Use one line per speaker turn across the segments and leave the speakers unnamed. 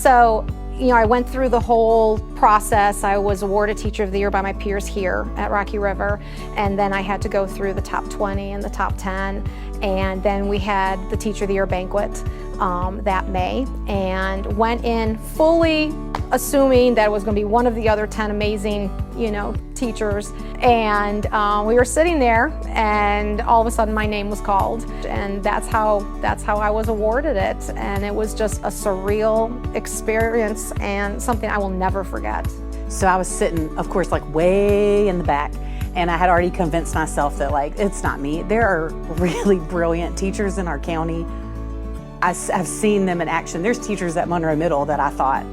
So, I went through the whole process. I was awarded Teacher of the Year by my peers here at Rocky River, and then I had to go through the top 20 and the top 10, and then we had the Teacher of the Year banquet that May, and went in fully assuming that it was going to be one of the other 10 amazing, teachers. And we were sitting there, and all of a sudden my name was called, and that's how I was awarded it. And it was just a surreal experience and something I will never forget.
So I was sitting, of course, like way in the back, and I had already convinced myself that it's not me. There are really brilliant teachers in our county. I've seen them in action. There's teachers at Monroe Middle that I thought,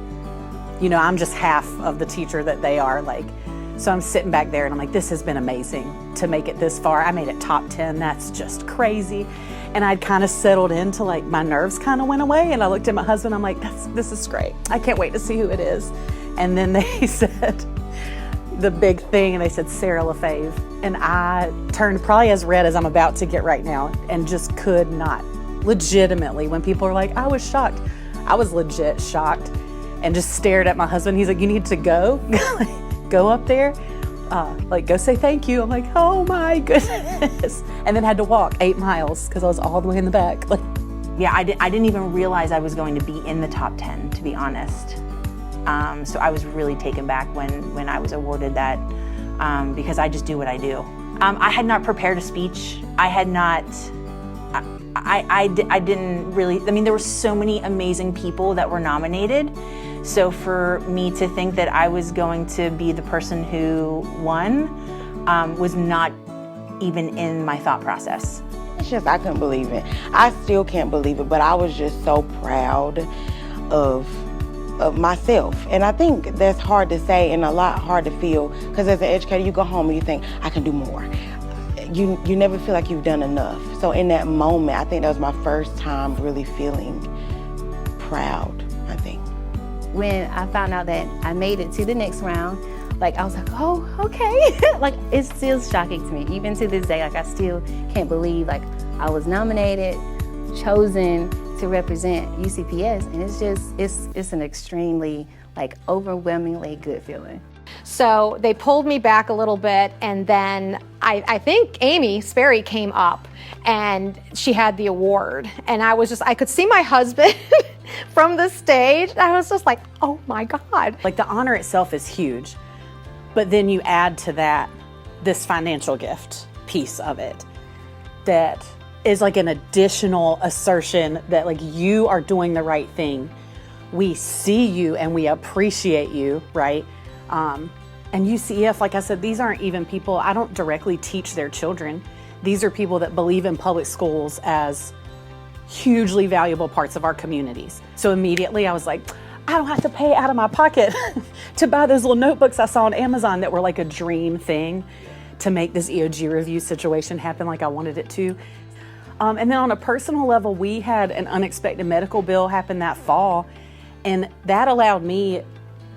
I'm just half of the teacher that they are. So I'm sitting back there and I'm like, this has been amazing to make it this far. I made it top 10. That's just crazy. And I'd kind of settled into my nerves kind of went away. And I looked at my husband. I'm like, this is great. I can't wait to see who it is. And then they said the big thing, and they said Sarah LaFave. And I turned probably as red as I'm about to get right now and just could not. Legitimately, when people are like, I was shocked. I was legit shocked and just stared at my husband. He's like, you need to go. Go up there, go say thank you. I'm like, oh my goodness. And then had to walk 8 miles because I was all the way in the back.
Yeah, I didn't even realize I was going to be in the top 10, to be honest. So I was really taken back when I was awarded that because I just do what I do. I had not prepared a speech. I didn't really, there were so many amazing people that were nominated. So for me to think that I was going to be the person who won was not even in my thought process.
It's just, I couldn't believe it. I still can't believe it, but I was just so proud of myself. And I think that's hard to say and a lot hard to feel, because as an educator, you go home and you think, I can do more. You never feel like you've done enough. So in that moment, I think that was my first time really feeling proud, I think.
When I found out that I made it to the next round, I was like, oh, okay. It's still shocking to me. Even to this day, I still can't believe, I was nominated, chosen to represent UCPS, and it's an extremely, overwhelmingly good feeling.
So they pulled me back a little bit, and then I think Amy Sperry came up and she had the award, and I could see my husband from the stage. I was just like, oh my God.
The honor itself is huge, but then you add to that this financial gift piece of it that is an additional assertion that you are doing the right thing. We see you and we appreciate you, right? And UCEF, like I said, these aren't even people, I don't directly teach their children. These are people that believe in public schools as hugely valuable parts of our communities. So immediately I was like, I don't have to pay out of my pocket to buy those little notebooks I saw on Amazon that were a dream thing to make this EOG review situation happen like I wanted it to. And then on a personal level, we had an unexpected medical bill happen that fall, and that allowed me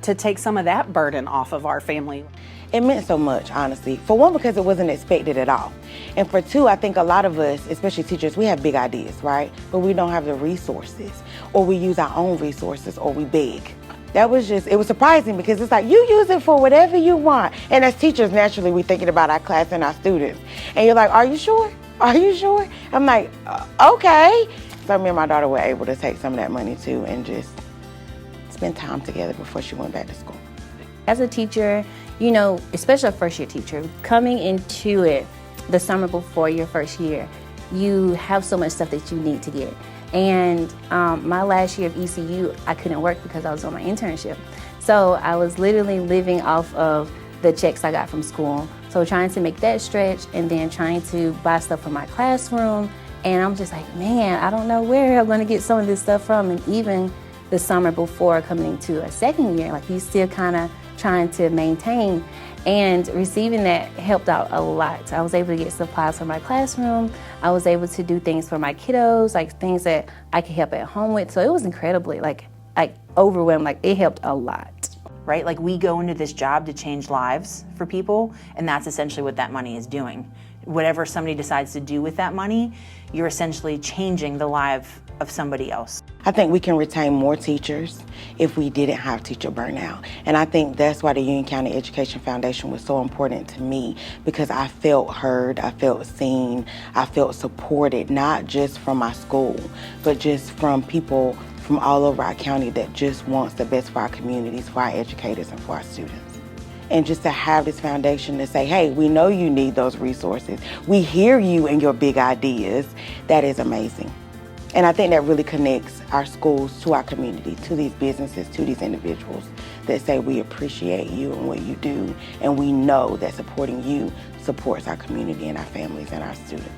to take some of that burden off of our family.
It meant so much, honestly. For one, because it wasn't expected at all. And for two, I think a lot of us, especially teachers, we have big ideas, right? But we don't have the resources, or we use our own resources, or we beg. That was it was surprising, because it's you use it for whatever you want. And as teachers, naturally, we're thinking about our class and our students. And you're like, are you sure? Are you sure? I'm like, okay. So me and my daughter were able to take some of that money too and just spend time together before she went back to school.
As a teacher, especially a first year teacher, coming into it the summer before your first year, you have so much stuff that you need to get. And my last year of ECU, I couldn't work because I was on my internship. So I was literally living off of the checks I got from school. So trying to make that stretch, and then trying to buy stuff for my classroom. And I'm just like, man, I don't know where I'm going to get some of this stuff from. And even the summer before coming to a second year, you still kind of trying to maintain. And receiving that helped out a lot. I was able to get supplies for my classroom. I was able to do things for my kiddos, things that I could help at home with. So it was incredibly overwhelmed. It helped a lot.
Right? We go into this job to change lives for people, and that's essentially what that money is doing. whatever somebody decides to do with that money, you're essentially changing the life of somebody else.
I think we can retain more teachers if we didn't have teacher burnout. And I think that's why the Union County Education Foundation was so important to me, because I felt heard, I felt seen, I felt supported, not just from my school, but just from people from all over our county that just wants the best for our communities, for our educators, and for our students. And just to have this foundation to say, hey, we know you need those resources. We hear you and your big ideas. That is amazing. And I think that really connects our schools to our community, to these businesses, to these individuals that say we appreciate you and what you do, and we know that supporting you supports our community and our families and our students.